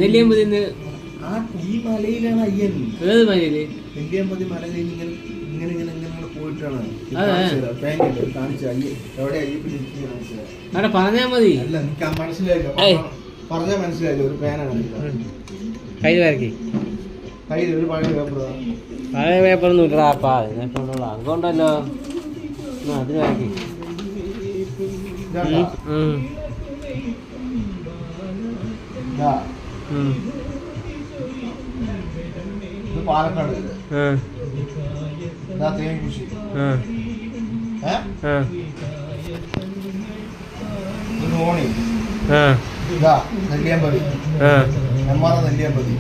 നെല്ലിയമ്പതിന്ന് ഈ മലയിലാണ് അയ്യൻ. ഏത് മലയില്? നെല്ലിയമ്പതി മലയിൽ ഇങ്ങനെ ഇങ്ങനെ ഇങ്ങനെ ഇങ്ങനെ പോയിട്ടാണ് കാണിച്ച അയ്യ എവിടെ അയ്യപ്പൻ അവിടെ പറഞ്ഞാ മതി. അല്ല എനിക്ക് മനസ്സിലായില്ല, പറഞ്ഞാൽ മനസ്സിലായില്ല. ഒരു പേനാണ് കയ്യിൽ വരക്കി, കയ്യിൽ ഒരു പഴയ പേപ്പർ. പഴയ പേപ്പറൊന്നും ഇല്ലടാപ്പാ, ഇതിനൊക്കെയുള്ള അതുകൊണ്ടല്ലോ. അതിന് വരക്കി. പാലക്കാട് തേങ്കുശി, ഓണി, നെല്ലിയമ്പതി, നെമ്മാറ നെല്ലിയമ്പതി.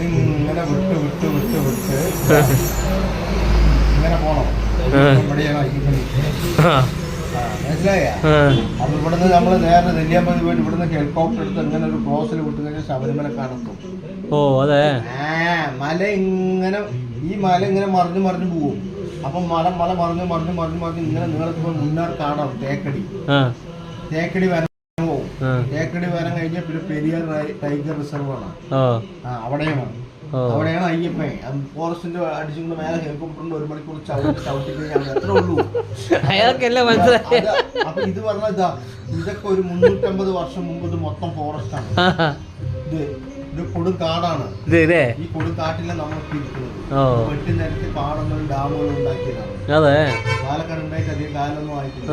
ഇങ്ങനെ വിട്ട് വിട്ട് വിട്ട് വിട്ട് ഇങ്ങനെ പോണം. ഇവിടെയാണ് അയ്യപ്പനി. മനസ്സിലായ? അപ്പൊ ഇവിടുന്ന് നമ്മള് നേരെ നെല്ലിയമ്പതി പോയിട്ട് ഇവിടുന്ന് ഹെലികോപ്റ്റർ എടുത്ത് ഇങ്ങനെ ഒരു ക്രോസിൽ വിട്ട് കഴിഞ്ഞാൽ ശബരിമല കാണത്തും. ഓ അതെ. മല ഇങ്ങനെ, ഈ മല ഇങ്ങനെ മറിഞ്ഞു മറിഞ്ഞു പോവും. അപ്പൊ മല മറിഞ്ഞു മറിഞ്ഞു മറിഞ്ഞു മറിഞ്ഞു ഇങ്ങനെ നിങ്ങളെത്തുമ്പോ മുന്നാർ കാണാം. തേക്കടി വരം പോവും. തേക്കടി വരം കഴിഞ്ഞാൽ പിന്നെ പെരിയാർ ടൈഗർ റിസർവ് ആണ്. അവിടെയാണ് അയ്യപ്പൻ. ഫോറസ്റ്റിന്റെ അടിച്ചുകൊണ്ട് മേലെ ഹെലികോപ്റ്ററിന്റെ 1 മണിക്കൂർ ചവിട്ടി കഴിഞ്ഞാൽ എത്ര ഉള്ളൂ. അപ്പൊ ഇത് പറഞ്ഞാൽ ഇതൊക്കെ ഒരു 350 വർഷം മുമ്പ് ഇത് മൊത്തം ഫോറസ്റ്റ് ആണ്. ഇത് കൊടുങ്കാടാണ്. ഈ കൊടുങ്കാട്ടിലെ നമുക്ക് ഇരിക്കുന്നത് വെട്ടി നിരത്തി പാടങ്ങളും ഡാമുകളും ഉണ്ടാക്കിയതാണ്. പാലക്കാട് ഉണ്ടായിട്ട് അധികം കാലൊന്നും ആയിട്ടില്ല.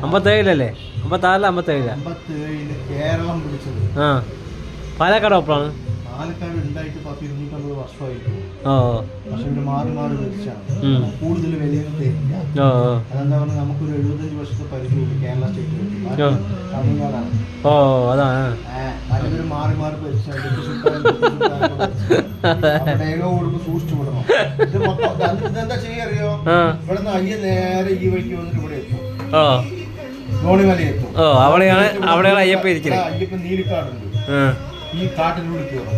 57 57 കേരളം പിടിച്ചത് പാലക്കാട് ഒപ്പമാണ്. പാലക്കാട് ഉണ്ടായിട്ട് 250 വർഷമായിരിക്കും. പക്ഷെ ഇവര് മാറി മാറി മരിച്ചാണ്. കൂടുതൽ വിലയൊന്നും തരില്ല. അതെന്താ പറഞ്ഞാൽ നമുക്കൊരു 75 വർഷത്തെ പരിചയമുണ്ട് കേരള സ്റ്റേറ്റ്. തമിഴ്നാടാണ്. അതിവര് മാറി മാറി മരിച്ചാണ്. കൊടുത്ത് സൂക്ഷിച്ചു വിടണം. ഇത് മൊത്തം ഇതെന്താ ചെയ്യാറിയോ? ഇവിടുന്ന് അയ്യ നേരെ ഈ വഴിക്ക് വന്നിട്ട് ഇവിടെ എത്തും. ഗോണിമല എത്തും. അയ്യപ്പൻ നീലിക്കാടുണ്ട്. ഈ കാട്ടിലൂടെ കയറും.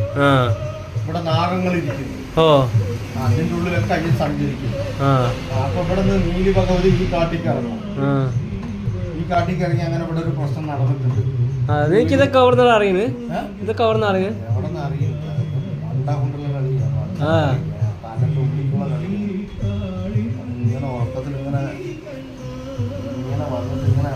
ഇവിടെ നാഗങ്ങൾ ഇരിക്കുന്നു. അതിന്റെ ഉള്ളിലൊക്കെ അയ്യൻ സഞ്ചരിക്കും. അപ്പൊ ഇവിടെ നിന്ന് നീലി ഭഗവതി ഈ കാട്ടിക്ക് ഇറങ്ങും. ഈ കാട്ടിക്ക് ഇറങ്ങി അങ്ങനെ ഇവിടെ ഒരു പ്രശ്നം നടന്നിട്ടുണ്ട്. ഇതൊക്കെ അവിടെ അറിയുന്നത്. ഇതൊക്കെ അവിടെ നിന്ന് അറിയുന്നത് എവിടെ നിന്ന് അറിയുന്നത്? കൊണ്ടുള്ള കളിയാണ്. തലന്റെ ഉള്ളിലുള്ള കളി. ഇങ്ങനെ ഉറക്കത്തിൽ ഇങ്ങനെ ഇങ്ങനെ വന്നിട്ട് ഇങ്ങനെ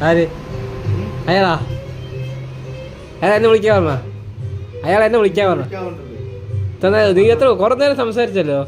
ആര്? അയാളാ? എന്നെ വിളിക്കാൻ പറഞ്ഞ? അയാൾ എന്നെ വിളിക്കാൻ പറഞ്ഞ? നീ എത്ര കുറെ നേരം സംസാരിച്ചല്ലോ.